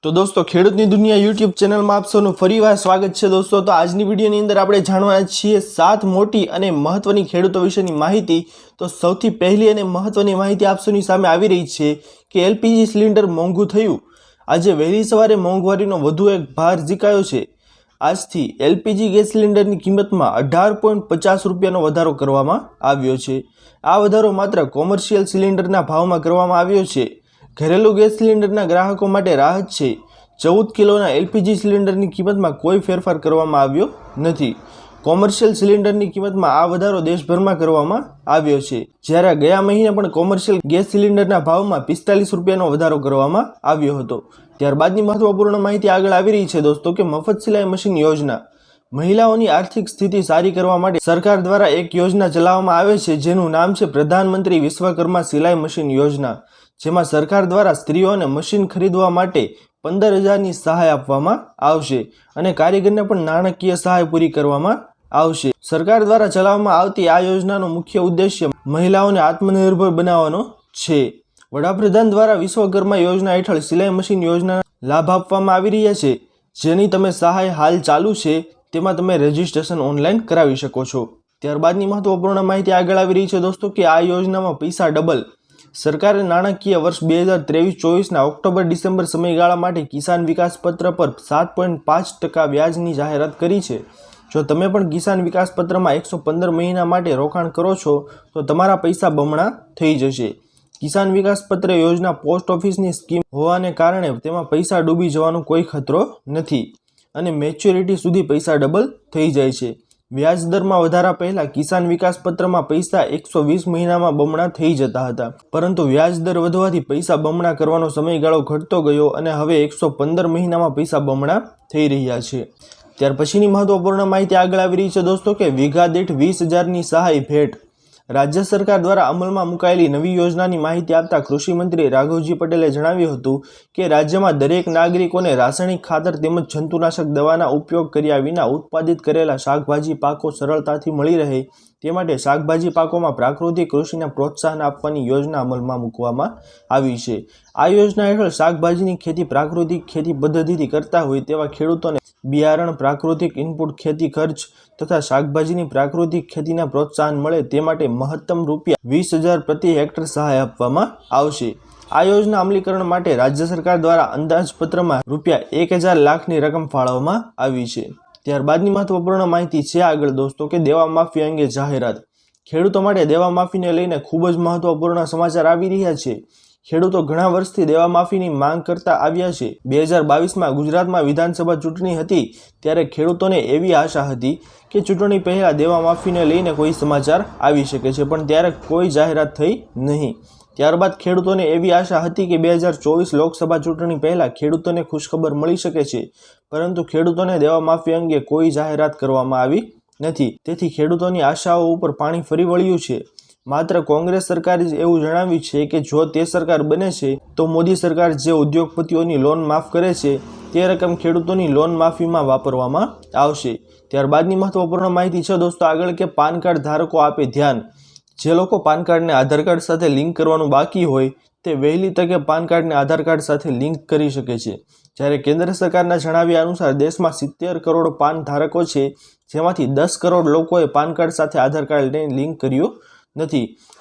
तो दोस्तों ખેડૂતની દુનિયા યુટ્યુબ ચેનલમાં આપ સૌનું ફરીવાર સ્વાગત છે દોસ્તો। તો આજની વિડીયોની અંદર આપણે જાણવાના છીએ 7 મોટી અને મહત્વની ખેડૂતો વિશેની માહિતી। તો સૌથી પહેલી અને મહત્વની માહિતી આપ સૌની સામે આવી રહી છે કે એલપીજી સિલિન્ડર મોંઘું થયું। આજે વહેલી સવારે મોંઘવારીનો વધુ એક ભાર ઝીકાયો છે। આજથી એલપીજી ગેસ સિલિન્ડરની કિંમતમાં 18.50 રૂપિયાનો વધારો કરવામાં આવ્યો છે। આ વધારો માત્ર કોમર્શિયલ સિલિન્ડરના ભાવમાં કરવામાં આવ્યો છે। घरेलू गैस सिलिंडरना ग्राहकों माटे राहत छे। 14 किलोना एलपीजी सिलिंडरनी किंमतमां कोई फेरफार करवामां आव्यो नथी। कॉमर्शियल सिलिंडरनी किंमतमां आ वधारो देशभरमां करवामां आव्यो छे। ज्यारे गया महीने पण कॉमर्शियल गैस सिलिंडरना भावमां 45 रूपियानो वधारो करवामां आव्यो हतो। त्यारबादनी महत्वपूर्ण माहिती आगळ आवी रही छे दोस्तों के मफत सिलाई मशीन योजना। महिलाओनी आर्थिक स्थिति सारी करवा माटे सरकार द्वारा एक योजना चलाववामां आवे छे जेनुं नाम छे प्रधानमंत्री विश्वकर्मा सिलाई मशीन योजना। जेमां सरकार द्वारा स्त्रीओने मशीन खरीदवा माटे 15,000 सहाय आपवामां आवशे अने कारीगरने पण नाणाकीय सहाय पूरी करवामां आवशे। सरकार द्वारा चलाववामां आवती आ योजनानो मुख्य उद्देश्य महिलाओने आत्मनिर्भर बनावવાનો छे। वडाप्रधान द्वारा विश्वकर्मा योजना हेठळ सिलाई मशीन योजना लाभ आपवामां आवी रह्या छे। जेनी तमे सहाय हाल चालू छे तेमां तमे रजिस्ट्रेशन ऑनलाइन करावी शको छो। त्यारबादनी महत्वपूर्ण माहिती आगळ आवी रही छे दोस्तों के आ योजनामां पैसा डबल। सरकारे नाणाकीय वर्ष 2023-24 ऑक्टोबर डिसेम्बर समयगाळा माटे किसान विकास पत्र पर 7.5% व्याजनी जाहेरात करी छे। जो तमे पण किसान विकास पत्रमां 115 महीना माटे रोकाण करो छो तो तमारा पैसा बमणा थई जशे। किसान विकास पत्र योजना पोस्ट ऑफिसनी स्कीम होवाने कारणे तेमां पैसा डूबी जवानो कोई खतरो नथी अने मेच्योरिटी सुधी पैसा डबल थई जाय छे। व्याज दर में वधारा पहला किसान विकास पत्र में पैसा 120 महीना में बमणा थई जता हता, परंतु व्याज दर वधवाथी पैसा बमणा करवानो समयगाळो घटतो गयो अने हवे 115 महीना में पैसा बमणा थई रह्या छे। त्यार पछीनी महत्वपूर्ण माहिती आगळ आवी रही छे दोस्तों के वीघा दीठ 20,000 ની सहाय भेट। राज्य सरकार द्वारा अमल में मुकायेली नवी योजनानी माहिती आपता कृषि मंत्री राघवजी पटेले जणाव्युं हतुं के राज्यमां दरेक नागरिकोने रासायणिक खातर तेमज जंतुनाशक दवाना उपयोग कर्या विना उत्पादित करेला शाकभाजी पाको सरळताथी मळी रहे ते माटे शाकभाजी पाकोमां प्राकृतिक कृषिने प्रोत्साहन आपवानी योजना अमलमां मूकवामां आवी छे। आ योजना हेठळ शाकभाजीनी खेती प्राकृतिक खेती पद्धतिथी करता होय तेवा खेडूतोने बियारण प्राकृतिक इनपुट खेती खर्च तथा शाकभाजीनी प्राकृतिक खेतीने प्रोत्साहन मळे ते माटे महत्तम रूपिया 20,000 प्रति हेक्टर सहाय आपवामां आवशे। आ योजना अमलीकरण माटे राज्य सरकार द्वारा अंदाजपत्रमां रूपिया 1,000 लाखनी रकम फाळववामां आवी छे। त्यारबादनी महत्वपूर्ण माहिती छे आगळ दोस्तों के देवा माफी अंगे जाहेरात। खेडूतो माटे देवा माफीने लईने खूब ज महत्वपूर्ण समाचार आवी रह्या छे। खेडूतो घणा वर्षथी देवा माफीनी मांग करता आव्या छे। 2022 में गुजरातमां विधानसभा चूंटणी हती त्यारे खेडूतोने एवी आशा हती के चूंटणी पहेला देवा माफीने लईने कोई समाचार आवी शके छे, पण त्यारे कोई जाहेरात थई नहीं। त्यारबाद खेडूतोने एवी आशा हती के 2024 लोकसभा चूंटणी पहेला खेडूतोने खुशखबर मळी शके छे, परंतु खेडूतोने देवा माफी अंगे कोई जाहेरात करवामां आवी नथी। तेथी खेडूतोनी आशाओ उपर पाणी फरी वळ्युं छे। मात्र कांग्रेस सरकारे एवुं जणाव्युं छे के जो ते सरकार बने छे तो मोदी सरकार जे उद्योगपतिओनी लोन माफ करे छे ते रकम खेडूतोनी लोन माफीमां वापरवामां आवशे। त्यारबादनी महत्वपूर्ण माहिती छे दोस्तों आगळ के पान कार्ड धारको आपे ध्यान। जे लोको पान कार्ड ने आधार कार्ड साथे लिंक करवानुं बाकी होय ते वहेली तके पान कार्ड ने आधार कार्ड साथे लिंक करी शके छे। ज्यारे केंद्र सरकारना जणाव्या अनुसार देशमां 70 करोड़ पान धारको छे, जेमांथी 10 करोड़ लोकोए पान कार्ड साथे आधार कार्डने लिंक कर्युं નથી।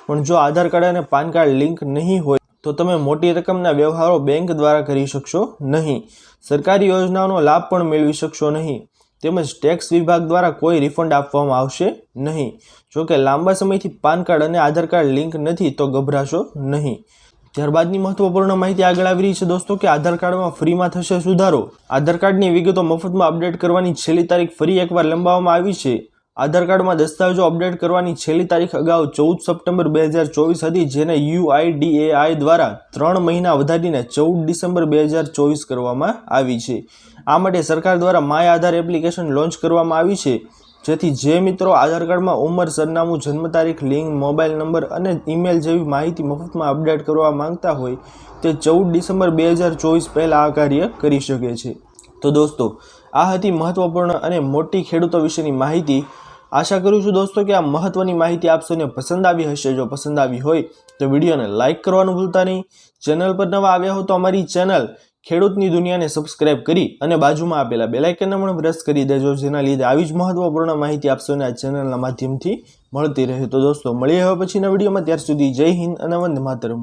પણ જો આધાર કાર્ડ અને પાન કાર્ડ લિંક નહીં હોય તો તમે મોટી રકમના વ્યવહારો બેંક દ્વારા કરી શકશો નહીં। સરકારી યોજનાઓનો લાભ પણ મેળવી શકશો નહીં, તેમજ ટેક્સ વિભાગ દ્વારા કોઈ રિફંડ આપવામાં આવશે નહીં। જો કે લાંબા સમયથી પાન કાર્ડ અને આધાર કાર્ડ લિંક નથી તો ગભરાશો નહીં। ત્યારબાદની મહત્વપૂર્ણ માહિતી આગળ આવી રહી છે દોસ્તો કે આધાર કાર્ડમાં ફ્રીમાં થશે સુધારો। આધાર કાર્ડની વિગતો મફતમાં અપડેટ કરવાની છેલ્લી તારીખ ફરી એકવાર લંબાવવામાં આવી છે। आधार कार्ड में दस्तावेजों अपडेट करवानी छेल्ली तारीख अगाऊ 14 सप्टेम्बर 2024 थी, जेने UIDAI द्वारा 3 महीना वधारीने 14 डिसेम्बर 2024 करवामां आवी छे। आ माटे सरकार द्वारा माय आधार एप्लिकेशन लॉन्च करवामां आवी छे, जेथी जे मित्रों आधार कार्ड में उमर सरनामું जन्म तारीख लिंक मोबाइल नंबर और ईमेल जेवी माहिती मफत में अपडेट करवा मांगता होय ते 14 डिसेम्बर 2024 पहला आ कार्य करी शके छे। तो दोस्तों आ हती महत्वपूर्ण और मोटी खेडूतो विशेनी माहिती। आशा करूँ छूं दोस्तों कि आ महत्वनी माहिती आप सौने पसंद आई हशे। जो पसंद आई होय तो विडियो ने लाइक करवानुं भूलता नहीं। चेनल पर नवा आव्या हो तो अमारी चेनल ખેડૂતની દુનિયાને સબસ્ક્રાઇબ કરી અને બાજુમાં આપેલા બેલ આઇકનને પણ પ્રેસ કરી દેજો, જેના લીધે આવી જ મહત્વપૂર્ણ માહિતી આપશોને આ ચેનલના માધ્યમથી મળતી રહે. તો દોસ્તો મળીએ હવે પછીના વિડીયોમાં. ત્યાર સુધી જય હિન્દ અને વંદે માતરમ.